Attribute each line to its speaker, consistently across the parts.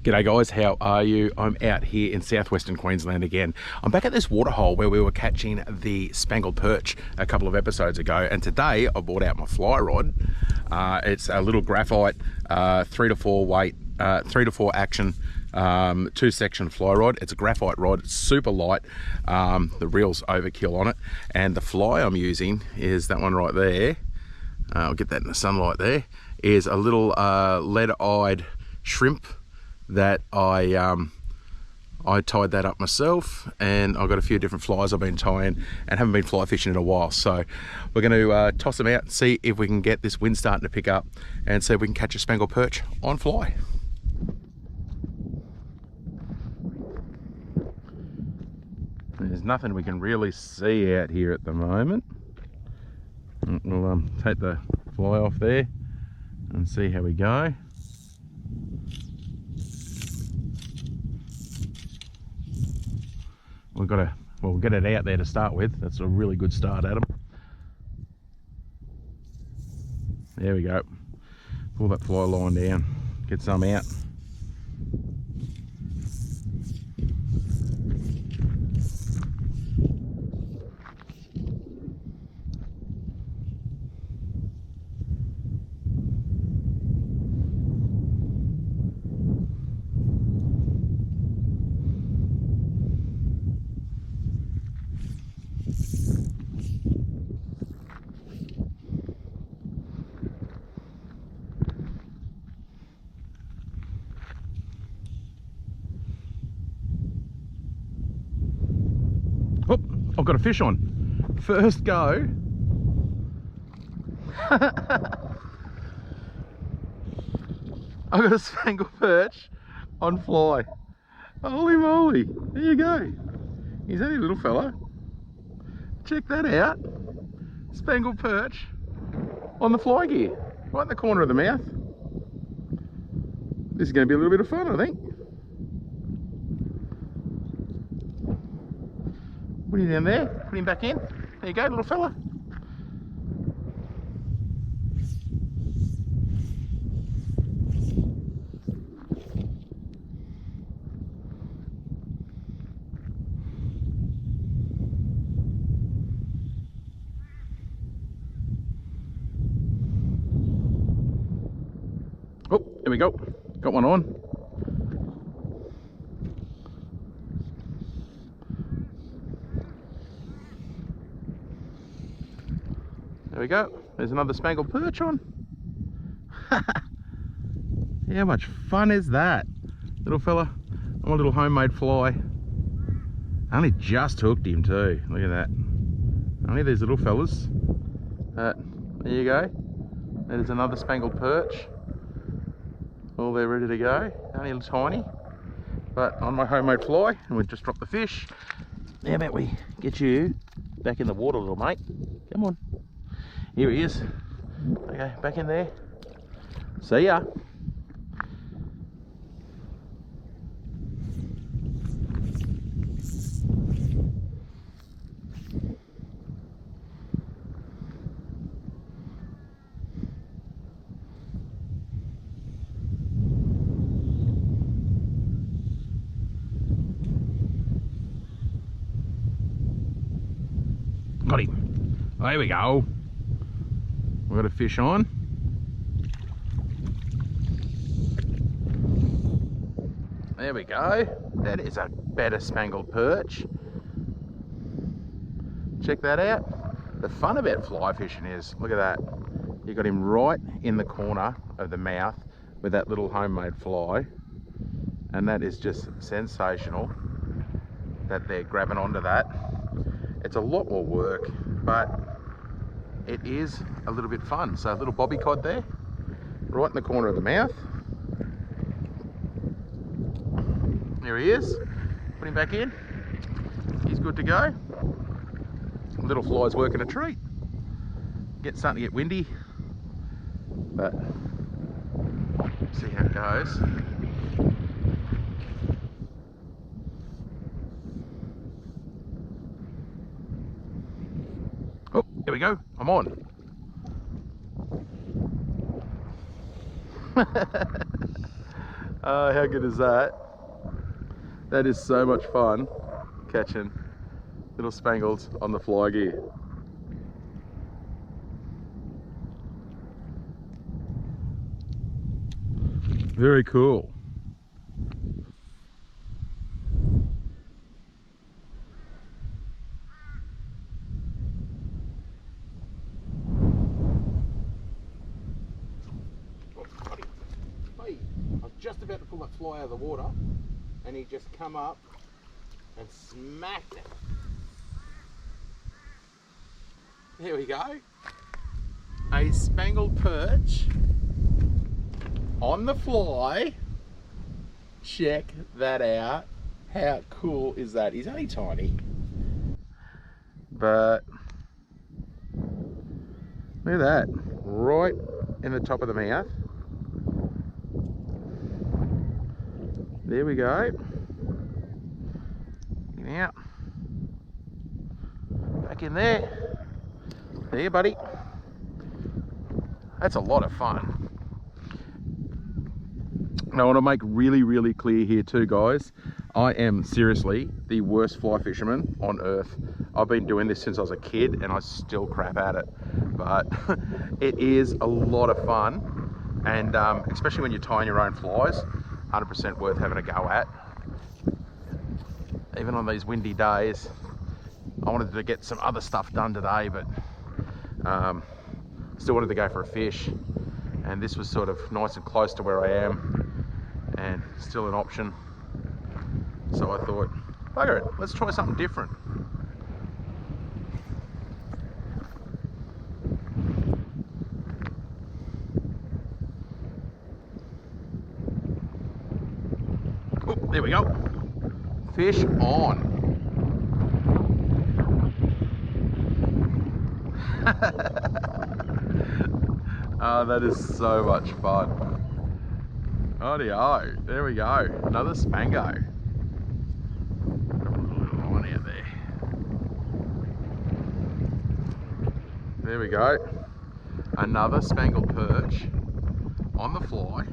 Speaker 1: G'day guys, how are you? I'm out here in southwestern Queensland again. I'm back at this waterhole where we were catching the Spangled Perch a couple of episodes ago, and today I brought out my fly rod. It's a little graphite 3 to 4 weight, 3 to 4 action, 2-section fly rod. It's a graphite rod, it's super light. The reel's overkill on it, and the fly I'm using is that one right there. I'll get that in the sunlight. There is a little lead-eyed shrimp that I tied that up myself, and I've got a few different flies I've been tying and haven't been fly fishing in a while, so we're going to toss them out and see if we can get this wind starting to pick up and see if we can catch a Spangled Perch on fly. There's nothing we can really see out here at the moment. We'll take the fly off there and see how we go. We'll get it out there to start with. That's a really good start, Adam. There we go. Pull that fly line down, get some out. Oh, I've got a fish on. First go. I've got a Spangled Perch on fly. Holy moly, there you go. He's only a little fella. Check that out. Spangled Perch on the fly gear, right in the corner of the mouth. This is going to be a little bit of fun, I think. Put him down there, put him back in. There you go, little fella. Oh, there we go. Got one on. There we go. There's another Spangled Perch on. How much fun is that? Little fella on a little homemade fly. I only just hooked him too. Look at that. Only these little fellas. There you go. There's another Spangled Perch. All there ready to go. Only tiny, but on my homemade fly, and we've just dropped the fish. How about we get you back in the water, little mate? Come on. Here he is. Okay, back in there. See ya. Got him. There we go. We've got a fish on. There we go. That is a better Spangled Perch. Check that out. The fun about fly fishing is, look at that. You got him right in the corner of the mouth with that little homemade fly. And that is just sensational that they're grabbing onto that. It's a lot more work, but it is a little bit fun. So a little bobby cod there, right in the corner of the mouth. There he is. Put him back in. He's good to go. Little fly's working a treat. Starting to get windy, but see how it goes. Oh, here we go. I'm on. How good is that? That is so much fun, catching little spangles on the fly gear. Very cool. Hey, I was just about to pull that fly out of the water and he just come up and smacked it. There we go. A spangled perch on the fly. Check that out. How cool is that? He's only tiny, but look at that, right in the top of the mouth. There we go. Now, back in there. There, buddy. That's a lot of fun. And I want to make really clear here too, guys. I am seriously the worst fly fisherman on earth. I've been doing this since I was a kid and I still crap at it. But it is a lot of fun. And especially when you're tying your own flies, 100% worth having a go at. Even on these windy days. I wanted to get some other stuff done today, but still wanted to go for a fish. And this was sort of nice and close to where I am and still an option. So I thought, bugger it, let's try something different. Oh, there we go. Fish on. Oh, that is so much fun. Oh, there we go. Another spango. One out there. There we go. Another spangled perch on the fly.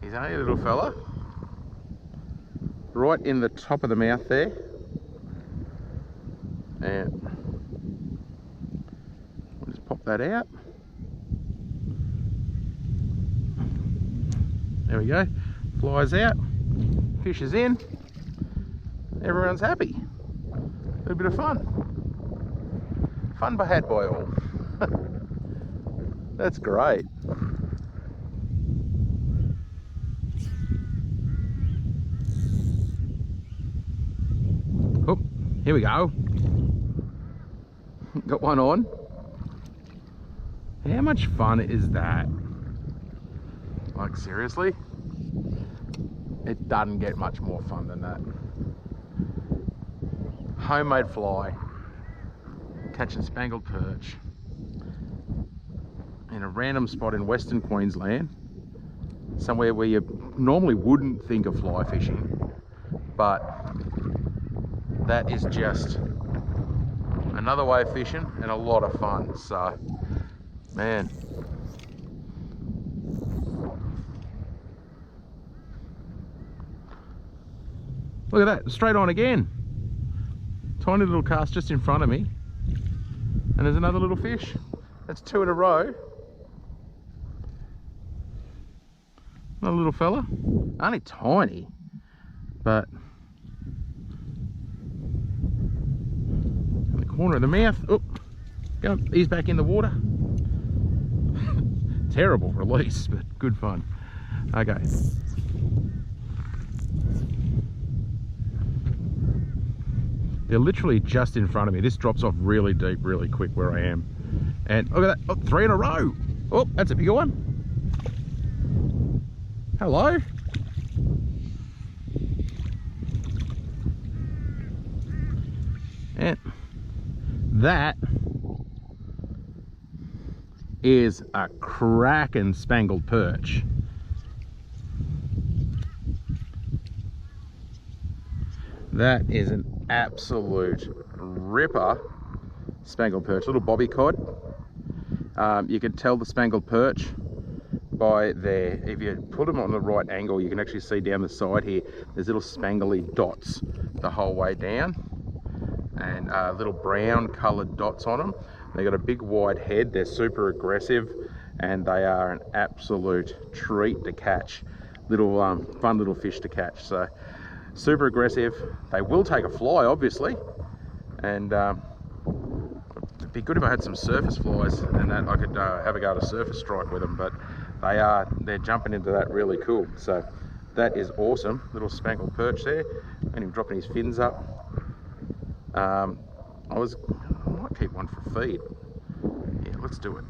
Speaker 1: He's only a little fella. Right in the top of the mouth there. And we'll just pop that out. There we go. Flies out. Fish is in. Everyone's happy. A little bit of fun. Fun had by all. That's great. Oh, here we go. Got one on. How much fun is that? Like, seriously? It doesn't get much more fun than that. Homemade fly, catching spangled perch in a random spot in Western Queensland, somewhere where you normally wouldn't think of fly fishing, but that is just another way of fishing and a lot of fun. So, man. Look at that, straight on again. Tiny little cast just in front of me. And there's another little fish. That's two in a row. Another little fella. Only tiny, but in the corner of the mouth. Oh, go, he's back in the water. Terrible release, but good fun. Okay. They're literally just in front of me. This drops off really deep, really quick where I am. And look at that, oh, three in a row. Oh, that's a bigger one. Hello. And that is a cracking spangled perch. That is an absolute ripper spangled perch, little bobby cod. You can tell the spangled perch by there, if you put them on the right angle, you can actually see down the side here, there's little spangly dots the whole way down, and little brown coloured dots on them. They got a big wide head, they're super aggressive, and they are an absolute treat to catch. Little fun little fish to catch. So super aggressive. They will take a fly, obviously, and it'd be good if I had some surface flies and that I could have a go at a surface strike with them, but they're jumping into that really cool. So that is awesome. Little spangled perch there, and him dropping his fins up. I might keep one for feed. Yeah, let's do it.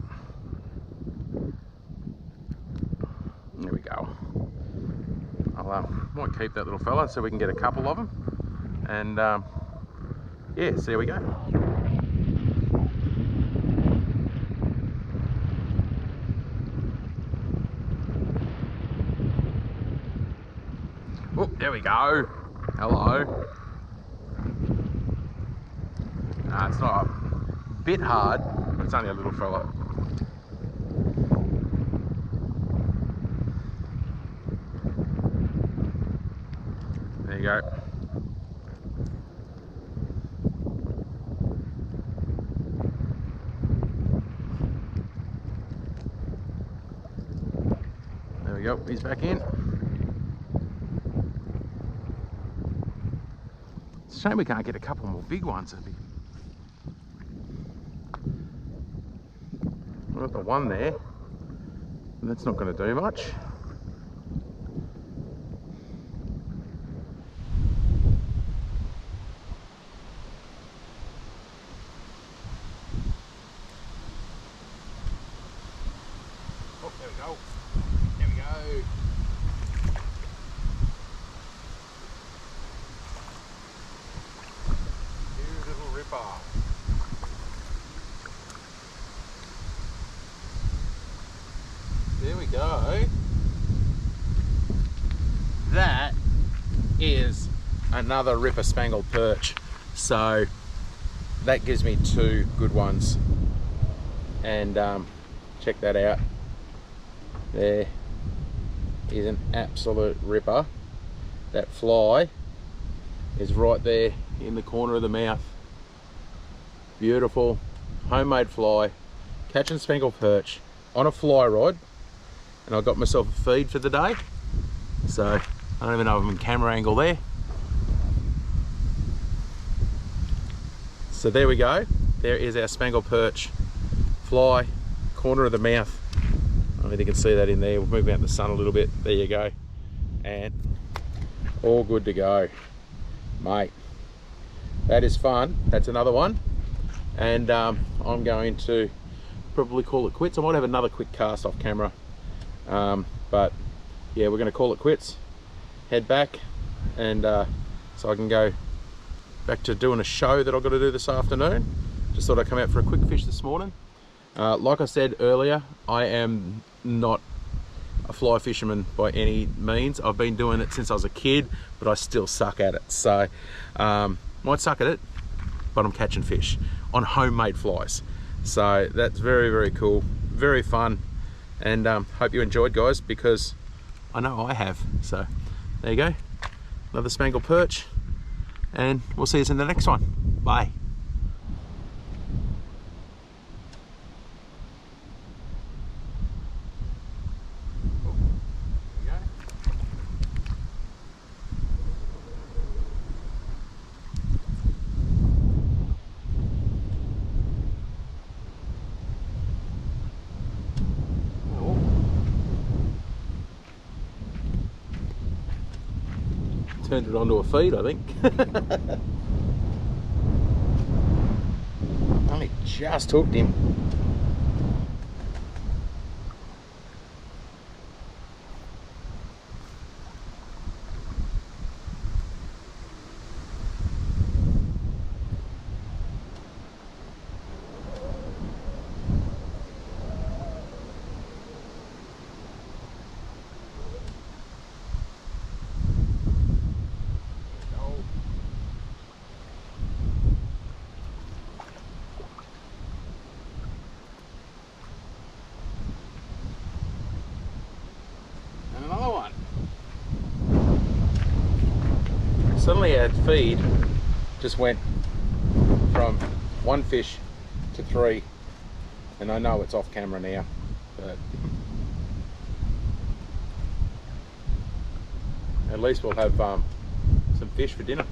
Speaker 1: There we go. I might keep that little fella so we can get a couple of them, and yeah, so there we go. Oh, there we go. Hello. Nah, it's not a bit hard, but it's only a little fella. There you go. There we go, he's back in. It's a shame we can't get a couple more big ones. We've got the one there, and that's not going to do much. Oh, there we go. There we go. Huge little ripper. There we go. That is another ripper spangled perch. So that gives me two good ones. And check that out. There is an absolute ripper. That fly is right there in the corner of the mouth. Beautiful homemade fly, catching spangled perch on a fly rod, and I got myself a feed for the day. So I don't even know if I'm in camera angle there. So there we go. There is our spangled perch fly, corner of the mouth. I don't know if you can see that in there. We'll move out in the sun a little bit. There you go. And all good to go, mate. That is fun. That's another one. And I'm going to probably call it quits. I might have another quick cast off camera. But yeah, we're going to call it quits. Head back, and so I can go back to doing a show that I've got to do this afternoon. Just thought I'd come out for a quick fish this morning. Like I said earlier, I am not a fly fisherman by any means. I've been doing it since I was a kid, but I still suck at it. So might suck at it, but I'm catching fish on homemade flies. So that's very, very cool, very fun, and hope you enjoyed, guys, because I know I have. So there you go, another spangled perch, and we'll see you in the next one. Bye. Turned it onto a feed, I think. Only just hooked him. Suddenly our feed just went from 1 fish to 3, and I know it's off camera now, but at least we'll have some fish for dinner.